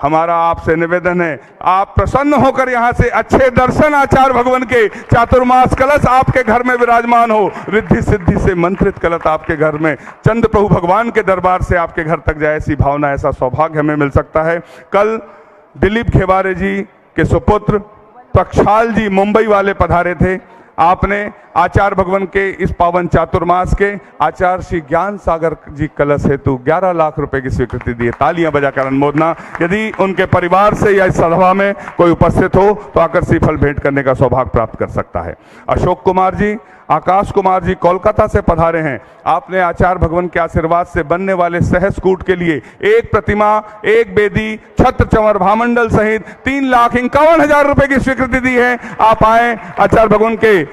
हमारा आपसे निवेदन है, आप प्रसन्न होकर यहाँ से अच्छे दर्शन आचार्य भगवान के चातुर्मास कलश आपके घर में विराजमान हो, रिद्धि सिद्धि से मंत्रित कलश आपके घर में चंद्र प्रभु भगवान के दरबार से आपके घर तक जाए, ऐसी भावना, ऐसा सौभाग्य हमें मिल सकता है। कल दिलीप घेवारे जी के सुपुत्र प्रक्षाल जी मुंबई वाले पधारे थे। आपने आचार्य भगवान के इस पावन चातुर्मास के आचार्य श्री ज्ञान सागर जी कलश हेतु 11 लाख रुपए की स्वीकृति दी है। तालियां बजाकर अनुमोदना। यदि उनके परिवार से या इस सभा में कोई उपस्थित हो तो आकर श्रीफल भेंट करने का सौभाग्य प्राप्त कर सकता है। अशोक कुमार जी, आकाश कुमार जी कोलकाता से पधारे हैं। आपने आचार्य भगवान के आशीर्वाद से बनने वाले सहज कूट के लिए एक प्रतिमा, एक बेदी, छत्र चंवर भामंडल सहित 3,51,000 रुपए की स्वीकृति दी है। आप आए, आचार्य भगवान के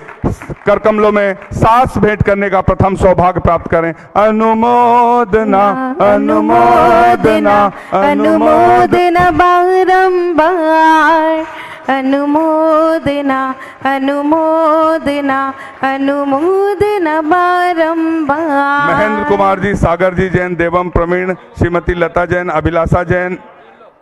कर कमलों में सांस भेंट करने का प्रथम सौभाग्य प्राप्त करें। अनुमोदना अनुमोदना अनुमोदना बारंबार, अनुमोदना अनुमोदना अनुमोदना बारंबार। महेंद्र कुमार जी, सागर जी जैन, देवम प्रवीण, श्रीमती लता जैन, अभिलाषा जैन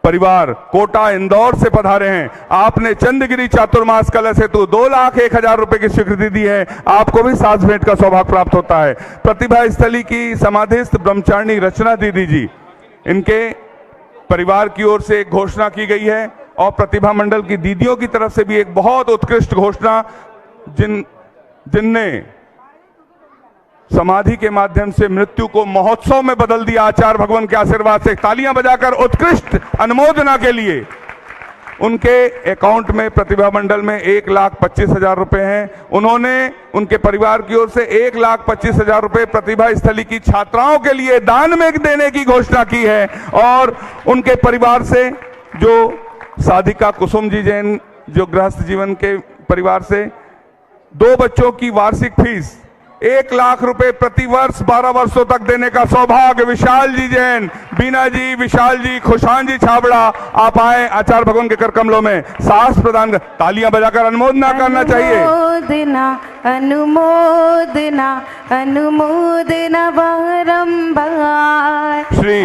परिवार कोटा इंदौर से पधारे हैं। आपने चंद्रगिरी चातुर्मास कलश हेतु 2,01,000 रुपए की स्वीकृति दी है। आपको भी सांस भेंट का सौभाग्य प्राप्त होता है। प्रतिभा स्थली की समाधिस्थ ब्रह्मचारिणी रचना दीदी जी, इनके परिवार की ओर से एक घोषणा की गई है और प्रतिभा मंडल की दीदियों की तरफ से भी एक बहुत उत्कृष्ट घोषणा, जिनने समाधि के माध्यम से मृत्यु को महोत्सव में बदल दिया। आचार्य भगवान के आशीर्वाद से तालियां बजाकर उत्कृष्ट अनुमोदना के लिए। उनके अकाउंट में प्रतिभा मंडल में 1,25,000 रुपए हैं। उन्होंने उनके परिवार की ओर से 1,25,000 रुपए प्रतिभा स्थली की छात्राओं के लिए दान में देने की घोषणा की है। और उनके परिवार से जो साधिका कुसुम जी जैन, जो गृहस्थ जीवन के परिवार से 2 बच्चों की वार्षिक फीस 1 लाख रुपए प्रति वर्ष 12 वर्षों तक देने का सौभाग्य विशाल जी जैन, बीना जी, विशाल जी, खुशान जी छाबड़ा, आप आए, आचार्य भगवान के कर कमलों में साहस प्रदान कर तालियां बजाकर अनुमोदना करना चाहिए। अनुमोदना अनुमोदना अनुमोदना बारंबार। श्री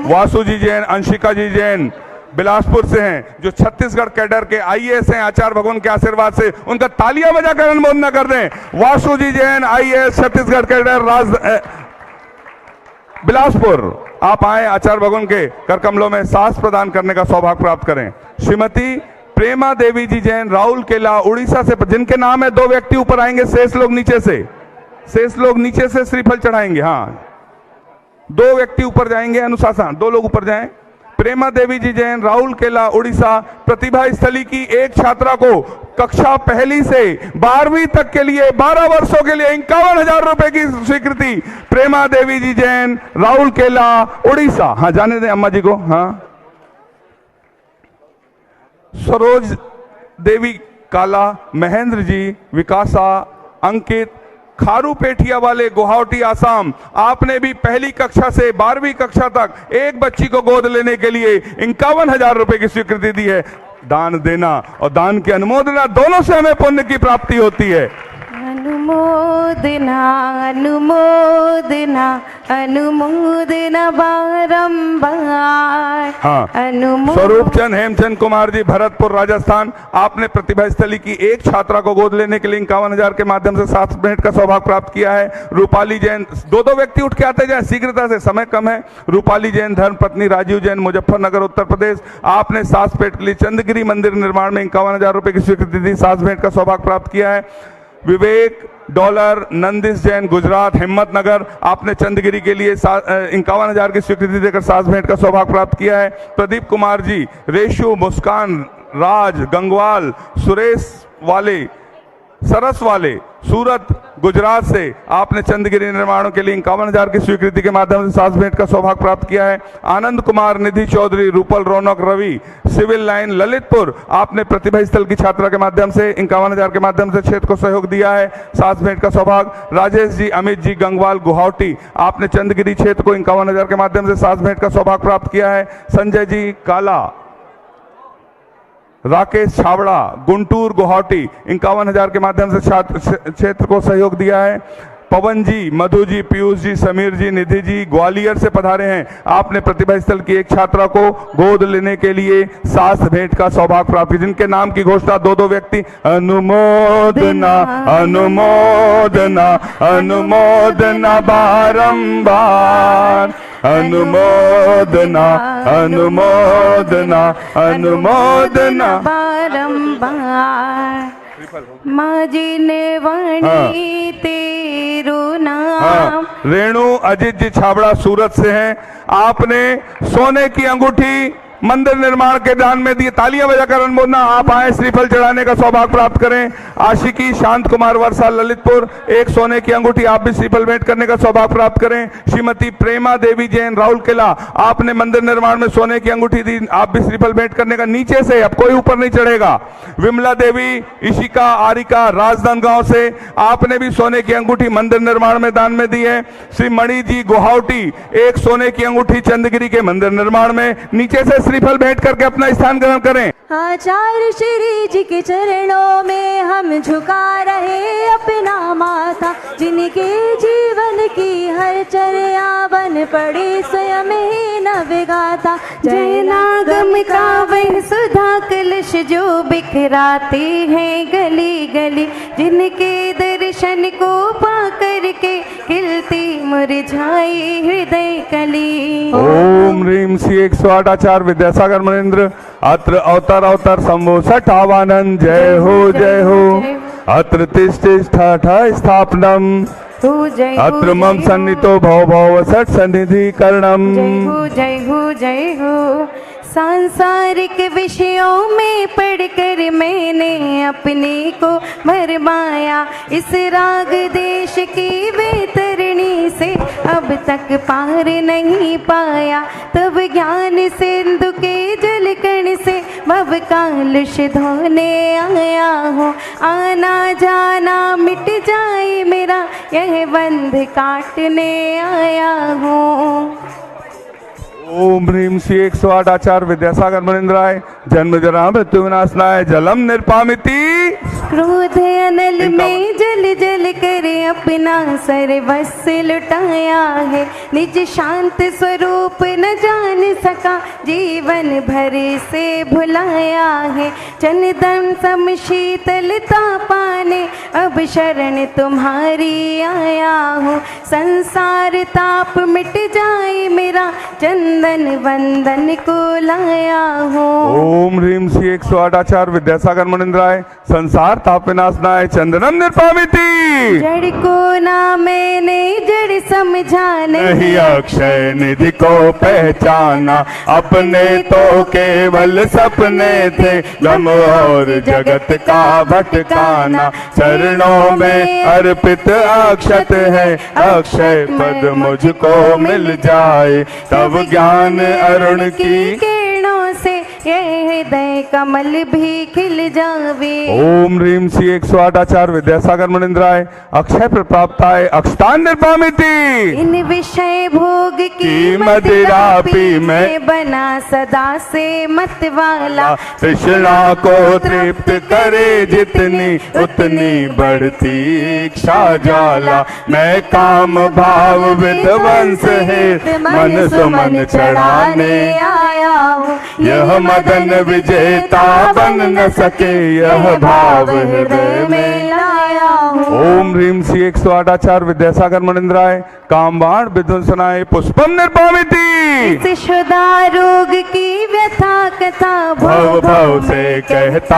वासु जी जैन, अंशिका जी जैन बिलासपुर से हैं, जो छत्तीसगढ़ कैडर के आईएएस हैं। आचार्य भगवान के आशीर्वाद से उनका तालियां बजाकर अनुमोदना कर दें। वासु जी जैन, आईएएस, छत्तीसगढ़ कैडर, बिलासपुर, आप आए, आचार्य भगवान के कर कमलों में साहस प्रदान करने का सौभाग्य प्राप्त करें। श्रीमती प्रेमा देवी जी जैन, राहुल केला, उड़ीसा से, जिनके नाम है 2 व्यक्ति ऊपर आएंगे, शेष लोग नीचे से, शेष लोग नीचे से श्रीफल चढ़ाएंगे। हाँ, 2 व्यक्ति ऊपर जाएंगे, अनुशासन 2 लोग ऊपर जाएं। प्रेमा देवी जी जैन, राहुल केला, उड़ीसा, प्रतिभा स्थली की एक छात्रा को कक्षा 1 से 12वीं तक के लिए 12 वर्षों के लिए 51,000 रुपए की स्वीकृति। प्रेमा देवी जी जैन, राहुल केला, उड़ीसा। हाँ, जाने दें अम्मा जी को। हाँ, सरोज देवी काला, महेंद्र जी, विकासा, अंकित, खारू पेठिया वाले, गुवाहाटी, आसाम, आपने भी पहली कक्षा से 12वीं कक्षा तक एक बच्ची को गोद लेने के लिए 51,000 रुपए की स्वीकृति दी है। दान देना और दान की अनुमोदना दोनों से हमें पुण्य की प्राप्ति होती है। अनुमोदना अनुमोदना अनुमोदना बारंबार। हाँ, स्वरूप चंद हेमचंद कुमार जी, भरतपुर, राजस्थान, आपने प्रतिभा स्थली की एक छात्रा को गोद लेने के लिए 51,000 के माध्यम से 7 मिनट का सौभाग्य प्राप्त किया है। रूपाली जैन, 2 व्यक्ति उठ के आते जाए शीघ्रता से, समय कम है। रूपाली जैन, धर्मपत्नी राजीव जैन, मुजफ्फरनगर, उत्तर प्रदेश, आपने 7 पेट के लिए चंद्रगिरी मंदिर निर्माण में 51,000 रुपए की स्वीकृति दी, 7 मिनट का सौभाग्य प्राप्त किया है। विवेक डॉलर, नंदिस जैन, गुजरात, हिम्मतनगर, आपने चंद्रगिरी के लिए 51,000 की स्वीकृति देकर 7 मिनट का सौभाग्य प्राप्त किया है। प्रदीप कुमार जी, रेशु, मुस्कान, राज, गंगवाल, सुरेश वाले, सरस वाले, सूरत, गुजरात से, आपने चंद्रगिरी निर्माणों के लिए 51,000 की स्वीकृति के माध्यम से 7 मिनट का सौभाग्य प्राप्त किया है। आनंद कुमार, निधि चौधरी, रूपल, रौनक, रवि, सिविल लाइन, ललितपुर, आपने प्रतिभा स्थल की छात्रा के माध्यम से 51,000 के माध्यम से क्षेत्र को सहयोग दिया है, 7 मिनट का सौभाग्य। राजेश जी, अमित जी, गंगवाल, गुवाहाटी, आपने चंद्रगिरी क्षेत्र को 51,000 के माध्यम से 7 मिनट का सौभाग्य प्राप्त किया है। संजय जी, काला, राकेश छाबड़ा, गुंटूर, गुवाहाटी, 51,000 के माध्यम से क्षेत्र को सहयोग दिया है। पवन जी, मधु जी, पीयूष जी, समीर जी, निधि जी ग्वालियर से पधारे हैं। आपने प्रतिभा स्थल की एक छात्रा को गोद लेने के लिए शास्त्र भेंट का सौभाग्य प्राप्त किया, जिनके नाम की घोषणा दो व्यक्ति। अनुमोदना अनुमोदना अनुमोदना बारंबार, अनुमोदना अनुमोदना अनुमोदना बारंबार। माँ जी ने वाणी तेरो नाम। रेणु अजित जी छाबड़ा सूरत से हैं। आपने सोने की अंगूठी मंदिर निर्माण के दान में दिए। तालियां बजाकर अनुमोदना। आप आए श्रीफल चढ़ाने का सौभाग्य प्राप्त करें। आशिकी शांत कुमार वर्षा ललितपुर, एक सोने की अंगूठी, आप भी श्रीफल भेंट करने का सौभाग्य प्राप्त करें। श्रीमती प्रेमा देवी जैन राहुल किला, आपने मंदिर निर्माण में सोने की अंगूठी दी, आप भी श्रीफल भेंट करने का। नीचे से, अब कोई ऊपर नहीं चढ़ेगा। विमला देवी, इशिका आरिका राजनांदगांव से, आपने भी सोने की अंगूठी मंदिर निर्माण में दान में दी है। श्री मणि जी गुवाहाटी, एक सोने की अंगूठी चंदगिरी के मंदिर निर्माण में। नीचे से श्रीफल भेंट करके अपना स्थान ग्रहण करें। आचार्य श्री जी के चरणों में हम झुका रहे अपना माथा, जिनके जीवन की हर चर्या बन पड़े स्वयं ही नवगाता। जय नागम का वह सुधा कलश जो बिखराते हैं गली गली, जिनके दर्शन को पा करके खिलती मुरझाई हृदय कली। ओम ह्रीम श्री 108 आचार्य विद्यासागर मनेन्द्र अत्र अवतार अवतार शंभो सठावानंद। जय हो जय हो। अत्र तिष्ठा स्थापनम, अत्र मम सन्नितो भव भव सठ सन्निधि करणम। जय हो जय हो जय हो। सांसारिक विषयों में पढ़कर मैंने अपने को भरमाया, इस राग देश की वैतरणी से अब तक पार नहीं पाया। तब ज्ञान सिंधु के जल कण से भव कालुष धोने आया हूँ। आना जाना मिट जाए मेरा, यह बंध काटने आया हूँ। ओम ह्रीम श्री 108 आचार्य विद्यासागर मनेन्द्राय जन्म जरा मृत्यु विनाशनाय जलम निर्पामिति। क्रोध अनल में जल जल कर अपना सर्वस्व लुटाया है, निज शांत स्वरूप न जान सका जीवन भर से भुलाया है। चंदन सम शीतलता पाने अब शरण तुम्हारी आया हूँ। संसार ताप मिट जाए मेरा, चंदन वंदन को लाया हूँ। ओम ह्रीम श्री 108 आचार्य विद्यासागर मनेन्द्राय संसार ताप विनाशनाय चंदनम निर्पामिति। जड़ को ना मैंने जड़ समझा नहीं अक्षय निधि को पहचाना, अपने तो केवल सपने थे गम और जगत का भटकाना। चरणों में अर्पित अक्षत है, अक्षय पद मुझको मिल जाए, तब ज्ञान अरुण की किरणों से ये हृदय कमल भी खिल जावे। ओम ह्रीम श्री 108 आचार्य विद्यासागर मनेन्द्राय अक्षय प्राप्ताय अक्षतान निर्पामिति। इन विषय भोग की मदिरा पी मैं बना सदा से मत वाला। तृष्णा को तृप्त करे जितनी उतनी बढ़ती इच्छा ज्वाला। मैं काम भाव विध्वंस है मन सुमन चढ़ाने आया हूँ। यह मदन विजेता बन न सके, यह भाव हृदय में लाया हूँ। ओम ह्रीम श्री 108 आचार्य विद्यासागर मनेन्द्राय कामबाण विध्वंसनाय पुष्पम निर्पामिति। इस शुदा रोग की व्यथा कथा भव भव से कहता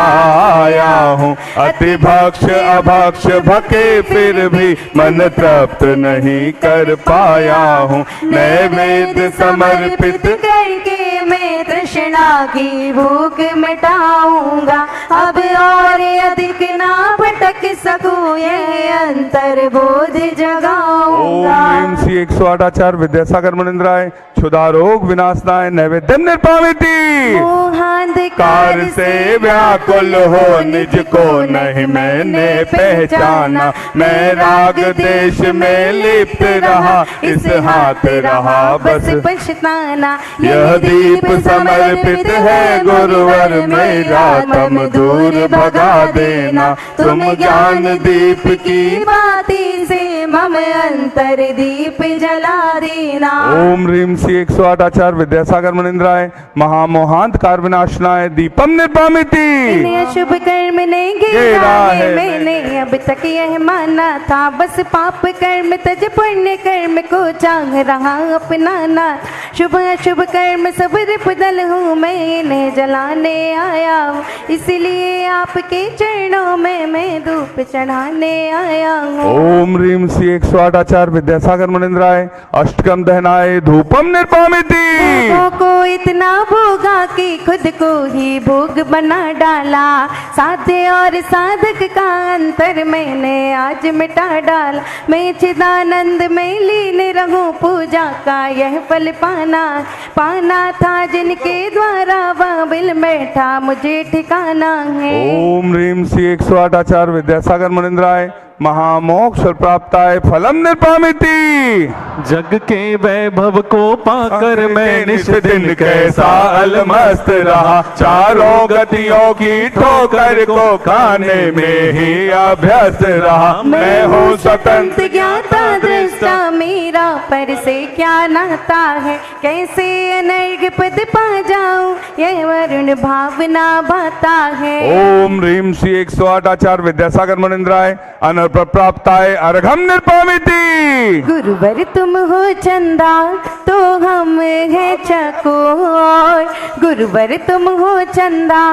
आया हूँ। अति भक्ष अभक्ष भके फिर भी मन तृप्त नहीं कर पाया हूँ। मैं वेद समर्पित करके मैं तृष्णा की भूख मिटाऊंगा। अब और अधिक ना भटक सकूं, यह अंतर बोध जगाऊंगा। ओम श्री 108 आचार्य विद्यासागर मनेन्द्राय क्षुधा रोग विनाशनाय नैवेद्यम निर्पामिति। मोहांधकार से व्याकुल हो निज को नहीं मैंने पहचाना। मैं राग देश में लिप्त रहा, इस हाथ रहा बस पछताना। यह दीप समर्पित है गुरुवर मेरा, तम दूर भगा देना। तुम ज्ञान दीप की बाती से मम अंतर दीप जला देना। ओम ह्रीं श्री 108 आचार्य विद्यासागर मुनिंद्राय महामोहांधकार विनाशनाय दीपम निर्वामिति। इन्हें शुभ कर्म ने घेरा है मैंने अब तक यह माना था, बस पाप कर्म तज पुण्य कर्म को चाह रहा अपनाना। शुभ अशुभ कर्म सब बदल हूँ मैं, इन्हें जलाने आया हूँ, इसलिए आपके चरणों में मैं धूप चढ़ाने आया हूँ। ओम ह्रीं श्री 108 आचार्य विद्यासागर मुनिंद्राय अष्टकम दहनाय धूपम निर्वामिति। को इतना भोगा कि खुद को ही भोग बना डाला, साध्य और साधक का अंतर मैंने आज मिटा डाला। मैं चिदानंद में लीन रहूं, पूजा का यह फल पाना था, जिनके द्वारा वह बिल बैठा मुझे ठिकाना है। ओम ह्रीं श्री 108 आचार्य विद्यासागर मुनिंद्राय महामोक्ष प्राप्ताय फलम निर्वामिति। जग के वैभव को पाकर मैं निस दिन कैसा अलमस्त रहा, चारों गतियों की ठोकर को खाने में ही अभ्यस्त रहा। मैं हूँ स्वतंत्र ज्ञाता दृष्टा, मेरा पर से क्या नाता है, कैसे अनर्घ पद पा जाऊं यह वरुण भावना भाता है। ओम ह्रीं श्री 108 आचार्य विद्यासागर मुनिंद्राय अनर्घ प्राप्ताय अर्घम निर्वामिति। गुरुवर तुम हो चंदा तो हम है चकोर, गुरुवर तुम हो चंदा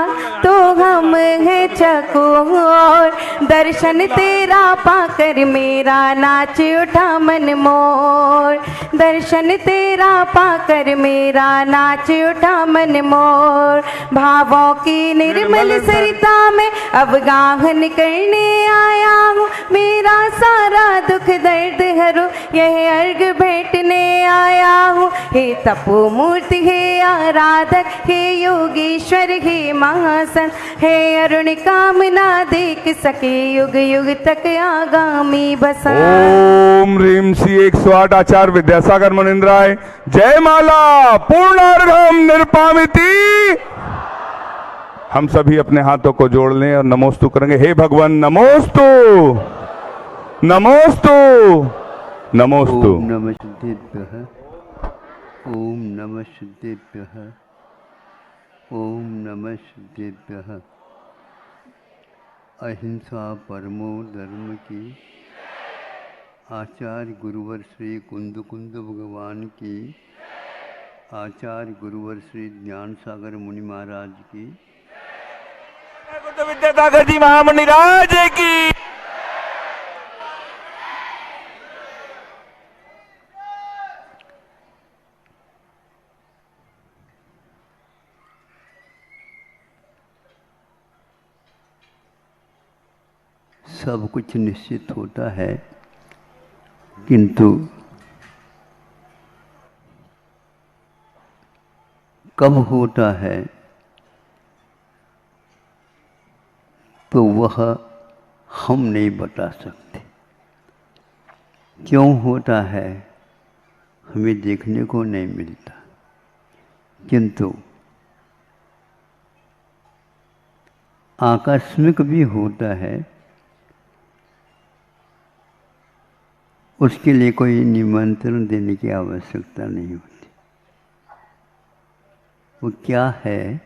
तो हम है चकोर। दर्शन तेरा पाकर मेरा नाच उठा मन मोर, दर्शन तेरा पाकर मेरा नाच उठा मन मोर। भावों की निर्मल सरिता में अवगाहन करने आया हूँ, मेरा सारा दुख दर्द हरो यह अर्घ भेंटने आया हूँ। हे तपो मूर्ति हे आराधक, हे योगीश्वर हे महासन, हे अरुण कामना देख सके युग युग तक आगामी बसा। ओम ह्रीं श्री 108 आचार्य विद्यासागर मुनिंद्राय जय माला पूर्णार्घम निर्वामिति। हम सभी अपने हाथों को जोड़ लें और नमोस्तु करेंगे। हे भगवान नमोस्तु नमोस्तु नमोस्तु। ओम नमः शुद्धेभ्यः, ओम नमः शुद्धेभ्यः, ओम नमः शुद्धेभ्यः। अहिंसा परमो धर्म की आचार्य गुरुवर श्री कुंद कुंद भगवान की, आचार्य गुरुवर श्री ज्ञान सागर मुनि महाराज की, विद्यासागर जी महामुनि राज की। सब कुछ निश्चित होता है, किंतु कब होता है तो वह हम नहीं बता सकते। क्यों होता है हमें देखने को नहीं मिलता, किंतु आकस्मिक भी होता है। उसके लिए कोई निमंत्रण देने की आवश्यकता नहीं होती। वो क्या है?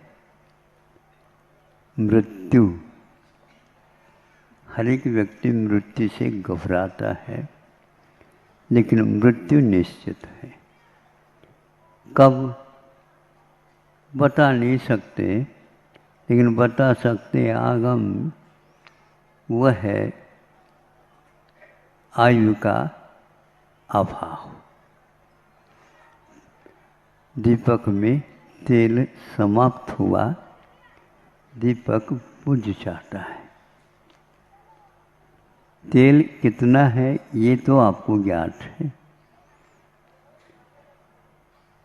मृत्यु। हर एक व्यक्ति मृत्यु से घबराता है, लेकिन मृत्यु निश्चित है। कब बता नहीं सकते, लेकिन बता सकते आगम वह है आयु का अभाव। दीपक में तेल समाप्त हुआ, दीपक बुझ जाता है। तेल कितना है ये तो आपको ज्ञात है,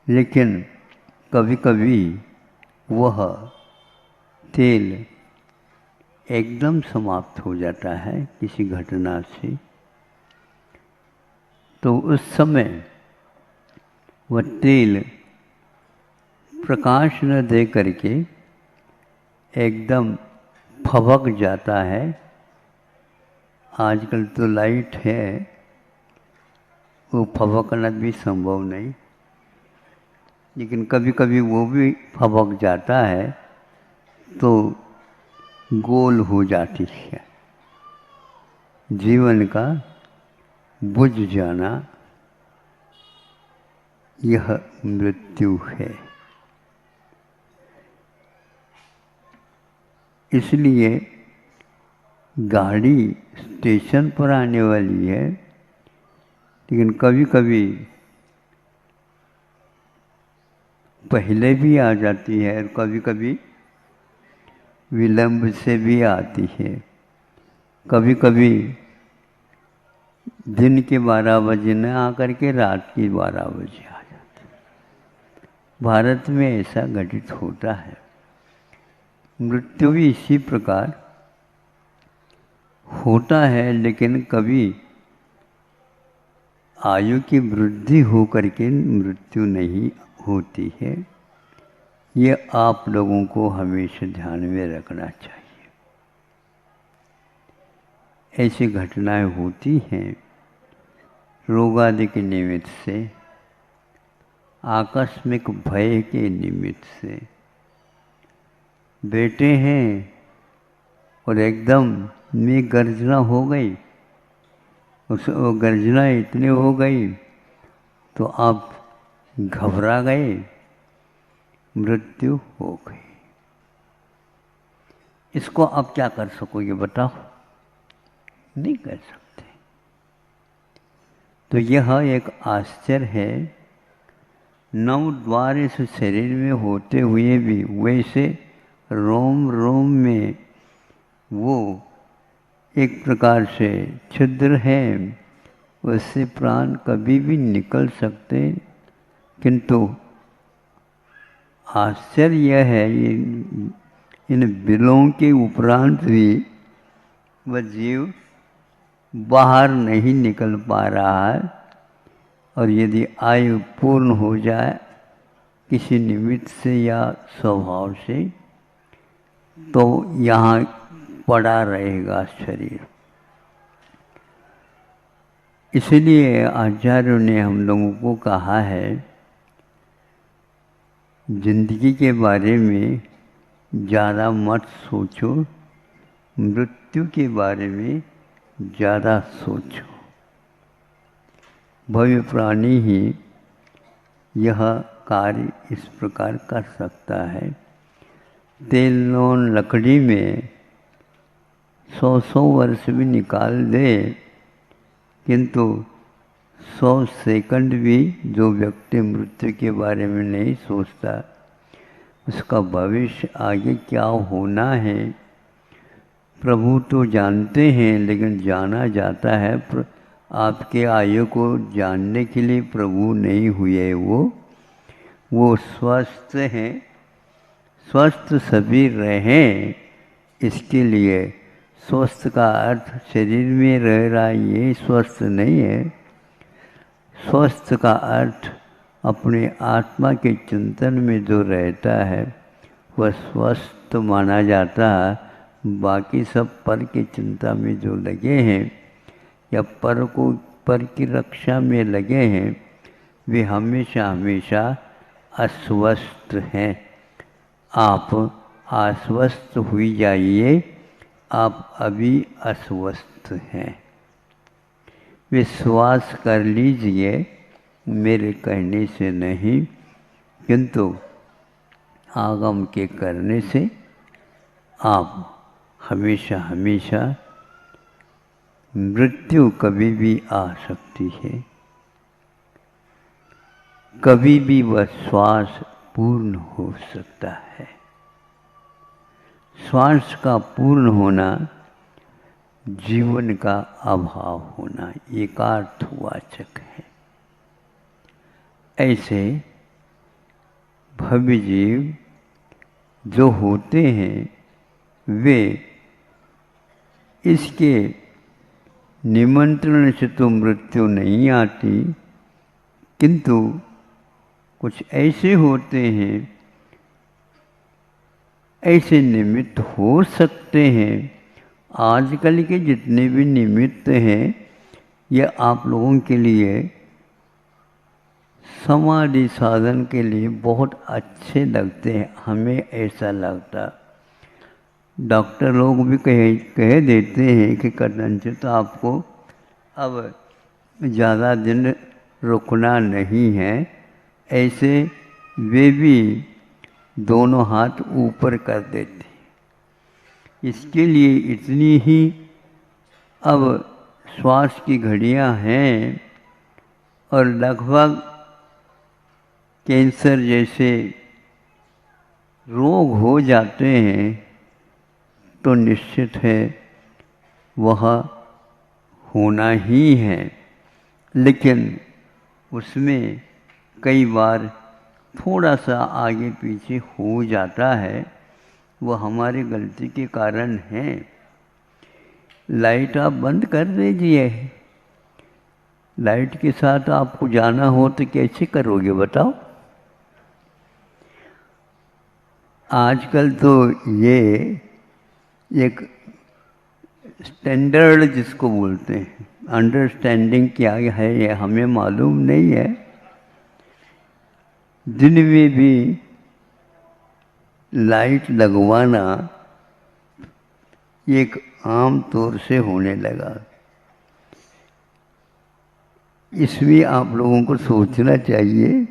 लेकिन कभी कभी वह तेल एकदम समाप्त हो जाता है किसी घटना से, तो उस समय वह तेल प्रकाश न दे करके एकदम फबक जाता है। आजकल तो लाइट है, वो फबकना भी संभव नहीं, लेकिन कभी कभी वो भी फबक जाता है तो गोल हो जाती है। जीवन का बुझ जाना यह मृत्यु है। इसलिए गाड़ी स्टेशन पर आने वाली है, लेकिन कभी कभी पहले भी आ जाती है और कभी कभी विलंब से भी आती है। कभी कभी दिन के 12 बजे न आकर के रात के 12 बजे आ जाती है। भारत में ऐसा घटित होता है। मृत्यु भी इसी प्रकार होता है, लेकिन कभी आयु की वृद्धि हो करके मृत्यु नहीं होती है। ये आप लोगों को हमेशा ध्यान में रखना चाहिए। ऐसी घटनाएं होती हैं रोग आदि के निमित्त से, आकस्मिक भय के निमित्त से। बेटे हैं और एकदम में गर्जना हो गई, उस गर्जना इतनी हो गई तो आप घबरा गए, मृत्यु हो गई। इसको आप क्या कर सकोगे बताओ? नहीं कर सकते। तो यह एक आश्चर्य है। 9 द्वार इस शरीर में होते हुए भी वैसे रोम रोम में वो एक प्रकार से छिद्र है, उससे प्राण कभी भी निकल सकते। किंतु आश्चर्य यह है, इन बिलों के उपरांत भी वह जीव बाहर नहीं निकल पा रहा है। और यदि आयु पूर्ण हो जाए किसी निमित्त से या स्वभाव से, तो यहाँ पड़ा रहेगा शरीर। इसलिए आचार्यों ने हम लोगों को कहा है, जिंदगी के बारे में ज़्यादा मत सोचो, मृत्यु के बारे में ज़्यादा सोचो। भव्य प्राणी ही यह कार्य इस प्रकार कर सकता है। तेल नोन लकड़ी में 100 वर्ष भी निकाल दे, किंतु 100 सेकंड भी जो व्यक्ति मृत्यु के बारे में नहीं सोचता, उसका भविष्य आगे क्या होना है प्रभु तो जानते हैं, लेकिन जाना जाता है। आपके आयु को जानने के लिए प्रभु नहीं हुए। वो स्वस्थ हैं, स्वस्थ सभी रहें, इसके लिए। स्वस्थ का अर्थ शरीर में रह रहा ये स्वस्थ नहीं है। स्वस्थ का अर्थ अपने आत्मा के चिंतन में जो रहता है वह स्वस्थ माना जाता है। बाकी सब पर की चिंता में जो लगे हैं या पर की रक्षा में लगे हैं, वे हमेशा हमेशा अस्वस्थ हैं। आप आश्वस्त हुई जाइए, आप अभी अस्वस्थ हैं। विश्वास कर लीजिए, मेरे कहने से नहीं, किंतु आगम के करने से आप हमेशा हमेशा मृत्यु कभी भी आ सकती है। कभी भी वह श्वास पूर्ण हो सकता है। श्वास का पूर्ण होना जीवन का अभाव होना एकार्थवाचक है। ऐसे भव्य जीव जो होते हैं वे इसके निमंत्रण से तो मृत्यु नहीं आती, किंतु कुछ ऐसे होते हैं, ऐसे निमित्त हो सकते हैं। आजकल के जितने भी निमित्त हैं, ये आप लोगों के लिए समाधि साधन के लिए बहुत अच्छे लगते हैं, हमें ऐसा लगता। डॉक्टर लोग भी कह देते हैं कि कथनचित आपको अब ज़्यादा दिन रुकना नहीं है, ऐसे वे भी दोनों हाथ ऊपर कर देते। इसके लिए इतनी ही अब श्वास की घड़ियां हैं और लगभग कैंसर जैसे रोग हो जाते हैं तो निश्चित है वह होना ही है, लेकिन उसमें कई बार थोड़ा सा आगे पीछे हो जाता है, वह हमारी गलती के कारण है। लाइट आप बंद कर दीजिए, लाइट के साथ आपको जाना हो तो कैसे करोगे बताओ? आजकल तो ये एक स्टैंडर्ड जिसको बोलते हैं, अंडरस्टैंडिंग क्या है ये हमें मालूम नहीं है। दिन में भी लाइट लगवाना एक आम तौर से होने लगा। इसमें आप लोगों को सोचना चाहिए,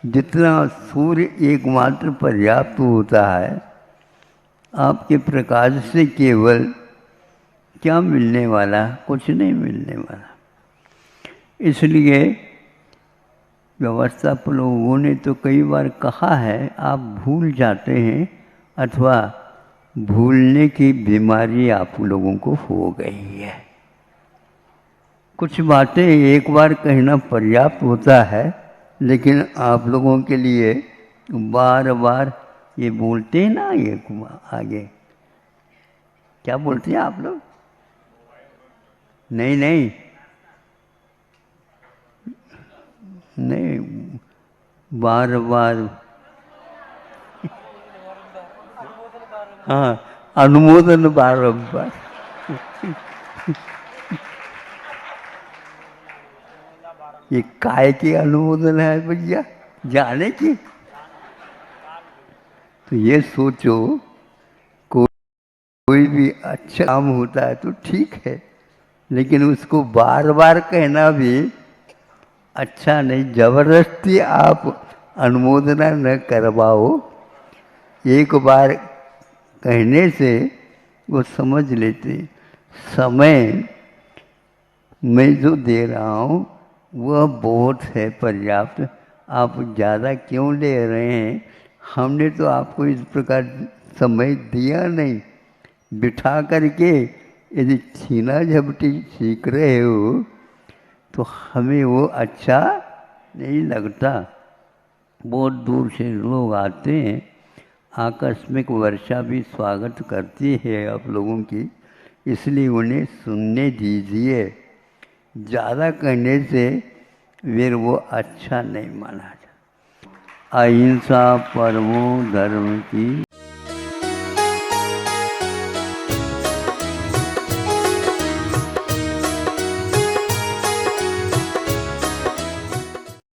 जितना सूर्य एकमात्र पर्याप्त होता है, आपके प्रकाश से केवल क्या मिलने वाला? कुछ नहीं मिलने वाला। इसलिए व्यवस्थापक लोगों ने तो कई बार कहा है आप भूल जाते हैं अथवा भूलने की बीमारी आप लोगों को हो गई है। कुछ बातें एक बार कहना पर्याप्त होता है, लेकिन आप लोगों के लिए बार बार ये बोलते हैं ना, ये आगे क्या बोलते हैं आप लोग? नहीं नहीं नहीं, बार बार हाँ, अनुमोदन बारंबार। ये काय की अनुमोदन है भैया, जाने की? तो ये सोचो, कोई भी अच्छा काम होता है तो ठीक है, लेकिन उसको बार बार कहना भी अच्छा नहीं। जबरदस्ती आप अनुमोदना न करवाओ, एक बार कहने से वो समझ लेते। समय मैं जो दे रहा हूँ वह बहुत है, पर्याप्त। आप ज़्यादा क्यों ले रहे हैं? हमने तो आपको इस प्रकार समय दिया नहीं। बिठा करके यदि छीना झपटी सीख रहे हो तो हमें वो अच्छा नहीं लगता। बहुत दूर से लोग आते हैं, आकस्मिक वर्षा भी स्वागत करती है आप लोगों की, इसलिए उन्हें सुनने दीजिए। ज़्यादा कहने से फिर वो अच्छा नहीं माना जाता। अहिंसा परमो धर्म की।